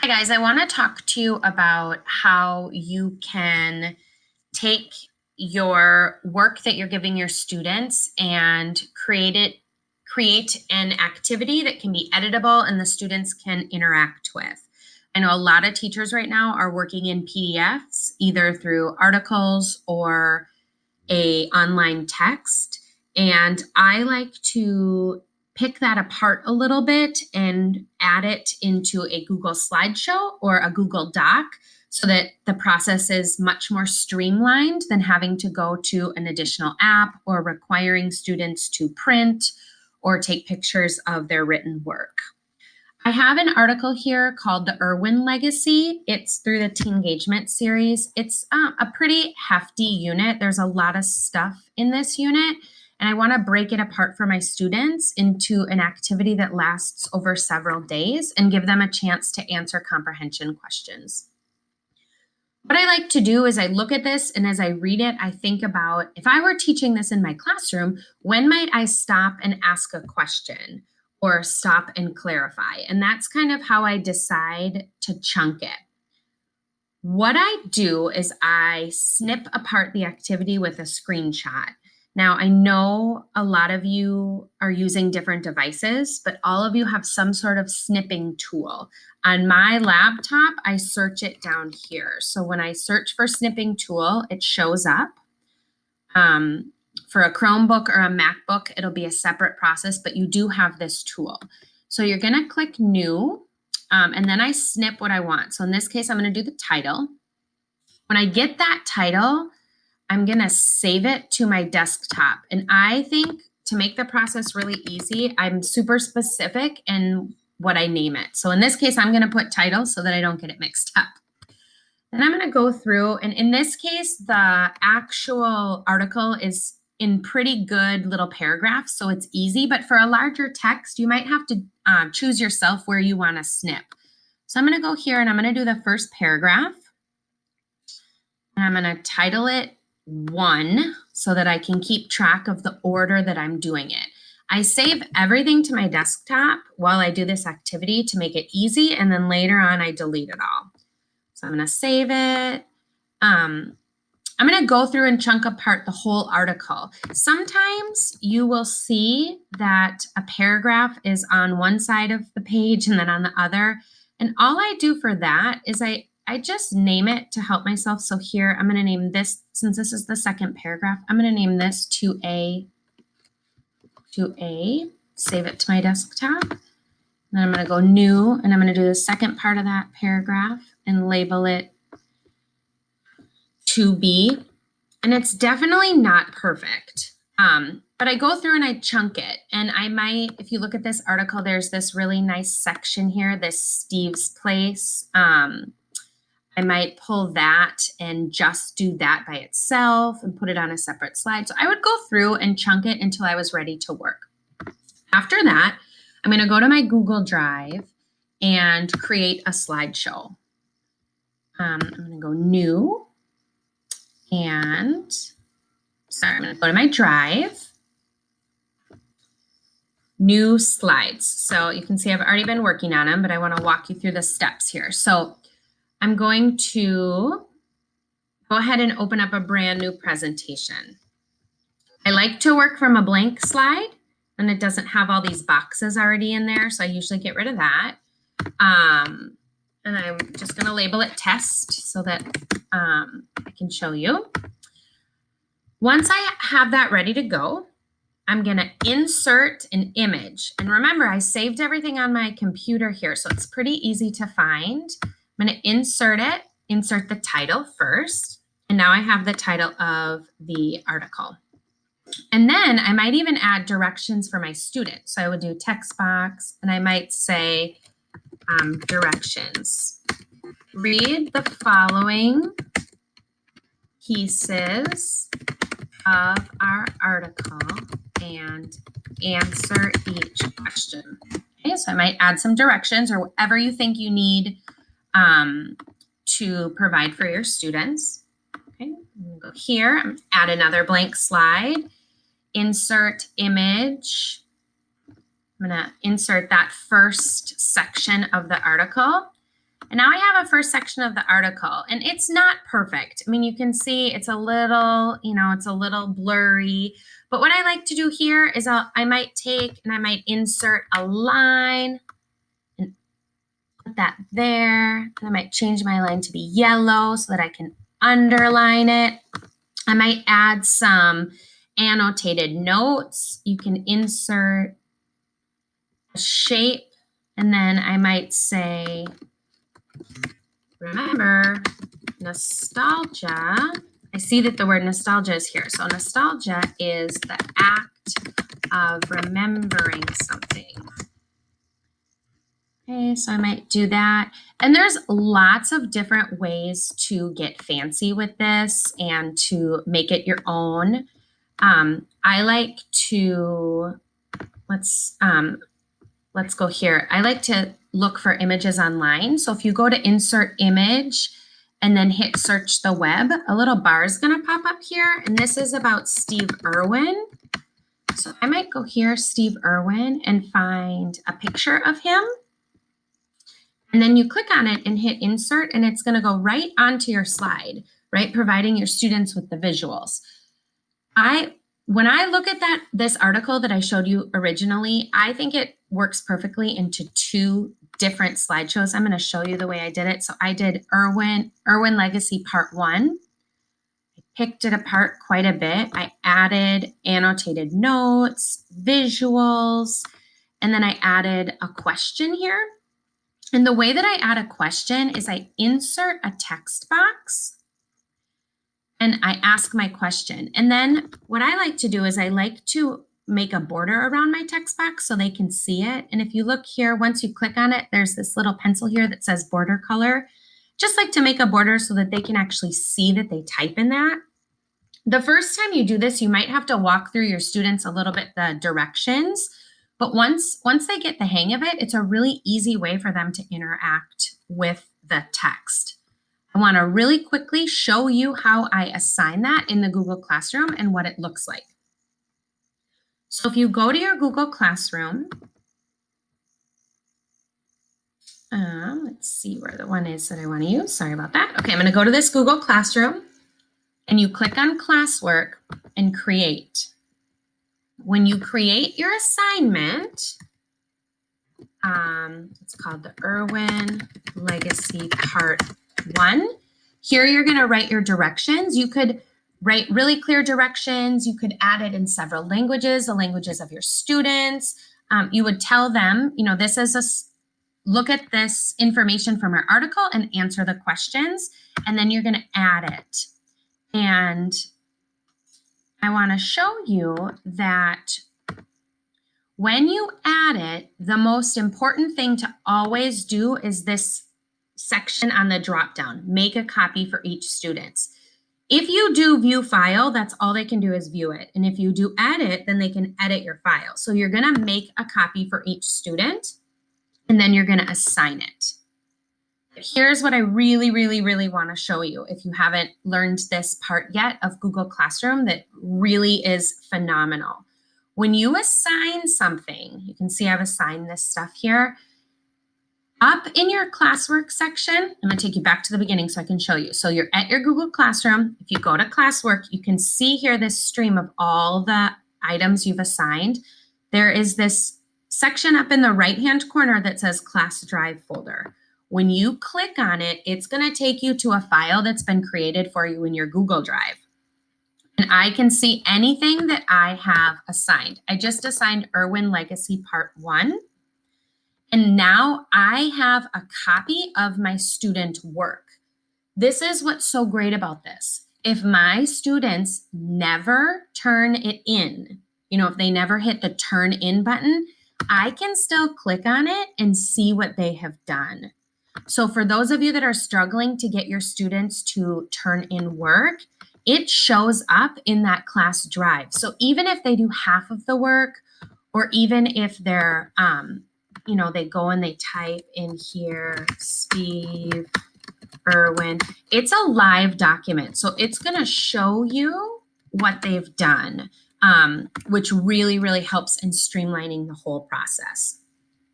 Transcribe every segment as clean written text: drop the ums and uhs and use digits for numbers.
Hi guys, I want to talk to you about how you can take your work that you're giving your students and create an activity that can be editable and the students can interact with. I know a lot of teachers right now are working in PDFs, either through articles or a online text, and I like to pick that apart a little bit and add it into a Google slideshow or a Google Doc so that the process is much more streamlined than having to go to an additional app or requiring students to print or take pictures of their written work. I have an article here called The Irwin Legacy. It's through the Teen Engagement series. It's a pretty hefty unit. There's a lot of stuff in this unit, and I want to break it apart for my students into an activity that lasts over several days and give them a chance to answer comprehension questions. What I like to do is I look at this, and as I read it, I think about, if I were teaching this in my classroom, when might I stop and ask a question or stop and clarify? And that's kind of how I decide to chunk it. What I do is I snip apart the activity with a screenshot. Now, I know a lot of you are using different devices, but all of you have some sort of snipping tool. On my laptop, I search it down here. So when I search for snipping tool, it shows up. For a Chromebook or a MacBook, it'll be a separate process, but you do have this tool. So you're going to click New, and then I snip what I want. So in this case, I'm going to do the title. When I get that title, I'm going to save it to my desktop. And I think to make the process really easy, I'm super specific in what I name it. So in this case, I'm going to put title so that I don't get it mixed up. Then I'm going to go through, and in this case, the actual article is in pretty good little paragraphs, so it's easy. But for a larger text, you might have to choose yourself where you want to snip. So I'm going to go here and I'm going to do the first paragraph. And I'm going to title it 1 so that I can keep track of the order that I'm doing it. I save everything to my desktop while I do this activity to make it easy, and then later on I delete it all. So I'm going to save it. I'm going to go through and chunk apart the whole article. Sometimes you will see that a paragraph is on one side of the page and then on the other. And all I do for that is I just name it to help myself. So here I'm going to name this, since this is the second paragraph, I'm going to name this 2A, save it to my desktop. Then I'm going to go New, and I'm going to do the second part of that paragraph and label it 2B. And it's definitely not perfect. But I go through and I chunk it. And I might, if you look at this article, there's this really nice section here, this Steve's Place. I might pull that and just do that by itself and put it on a separate slide. So I would go through and chunk it until I was ready to work. After that, I'm going to go to my Google Drive and create a slideshow. I'm going to go New, and I'm going to go to my Drive, New Slides. So you can see I've already been working on them, but I want to walk you through the steps here. So I'm going to go ahead and open up a brand new presentation. I like to work from a blank slide, and it doesn't have all these boxes already in there, so I usually get rid of that. And I'm just going to label it test so that I can show you. Once I have that ready to go, I'm going to insert an image. And remember, I saved everything on my computer here, so it's pretty easy to find. I'm going to insert it, insert the title first. And now I have the title of the article. And then I might even add directions for my students. So I would do text box, and I might say directions. Read the following pieces of our article and answer each question. Okay, so I might add some directions or whatever you think you need to provide for your students. Okay, I'm gonna go here, add another blank slide, insert image. I'm gonna insert that first section of the article. And now I have a first section of the article, and it's not perfect. I mean, you can see it's a little, it's a little blurry. But what I like to do here is I might take and I might insert a line and put that there. And I might change my line to be yellow so that I can underline it. I might add some annotated notes. You can insert a shape, and then I might say, remember, nostalgia. I see that the word nostalgia is here. So nostalgia is the act of remembering something. Okay, so I might do that. And there's lots of different ways to get fancy with this and to make it your own. I like to, let's go here. I like to look for images online. So if you go to insert image and then hit search the web, a little bar is going to pop up here. And this is about Steve Irwin. So I might go here, Steve Irwin, and find a picture of him. And then you click on it and hit insert, and it's going to go right onto your slide, right? Providing your students with the visuals. When I look at this article that I showed you originally, I think it works perfectly into two different slideshows. I'm going to show you the way I did it. So I did Irwin Legacy Part 1. I picked it apart quite a bit. I added annotated notes, visuals, and then I added a question here. And the way that I add a question is I insert a text box and I ask my question. And then what I like to do is I like to make a border around my text box so they can see it. And if you look here, once you click on it, there's this little pencil here that says border color. Just like to make a border so that they can actually see that they type in that. The first time you do this, you might have to walk through your students a little bit the directions. But once they get the hang of it, it's a really easy way for them to interact with the text. I want to really quickly show you how I assign that in the Google Classroom and what it looks like. So if you go to your Google Classroom, let's see where the one is that I want to use. Sorry about that. Okay, I'm going to go to this Google Classroom and you click on classwork and create. When you create your assignment, it's called the Irwin Legacy Part 1. Here you're going to write your directions. You could write really clear directions. You could add it in several languages, the languages of your students. You would tell them, this is look at this information from our article and answer the questions, and then you're going to add it. And I want to show you that when you add it, the most important thing to always do is this section on the dropdown, make a copy for each student. If you do view file, that's all they can do is view it. And if you do edit, then they can edit your file. So you're going to make a copy for each student, and then you're going to assign it. Here's what I really, really, really want to show you if you haven't learned this part yet of Google Classroom that really is phenomenal. When you assign something, you can see I've assigned this stuff here. Up in your classwork section, I'm going to take you back to the beginning so I can show you. So you're at your Google Classroom. If you go to classwork, you can see here this stream of all the items you've assigned. There is this section up in the right-hand corner that says Class Drive folder. When you click on it, it's going to take you to a file that's been created for you in your Google Drive. And I can see anything that I have assigned. I just assigned Irwin Legacy Part 1. And now I have a copy of my student work. This is what's so great about this. If my students never turn it in, if they never hit the turn in button, I can still click on it and see what they have done. So for those of you that are struggling to get your students to turn in work, it shows up in that class drive. So even if they do half of the work, or even if they're, they go and they type in here, Steve Irwin, it's a live document. So it's going to show you what they've done, which really, really helps in streamlining the whole process.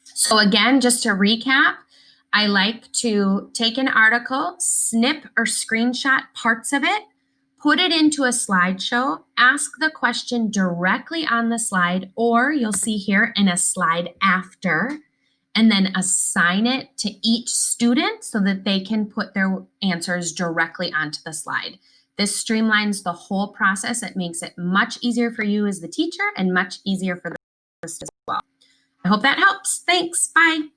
So again, just to recap, I like to take an article, snip or screenshot parts of it, put it into a slideshow, ask the question directly on the slide, or you'll see here in a slide after, and then assign it to each student so that they can put their answers directly onto the slide. This streamlines the whole process. It makes it much easier for you as the teacher and much easier for the students as well. I hope that helps. Thanks. Bye.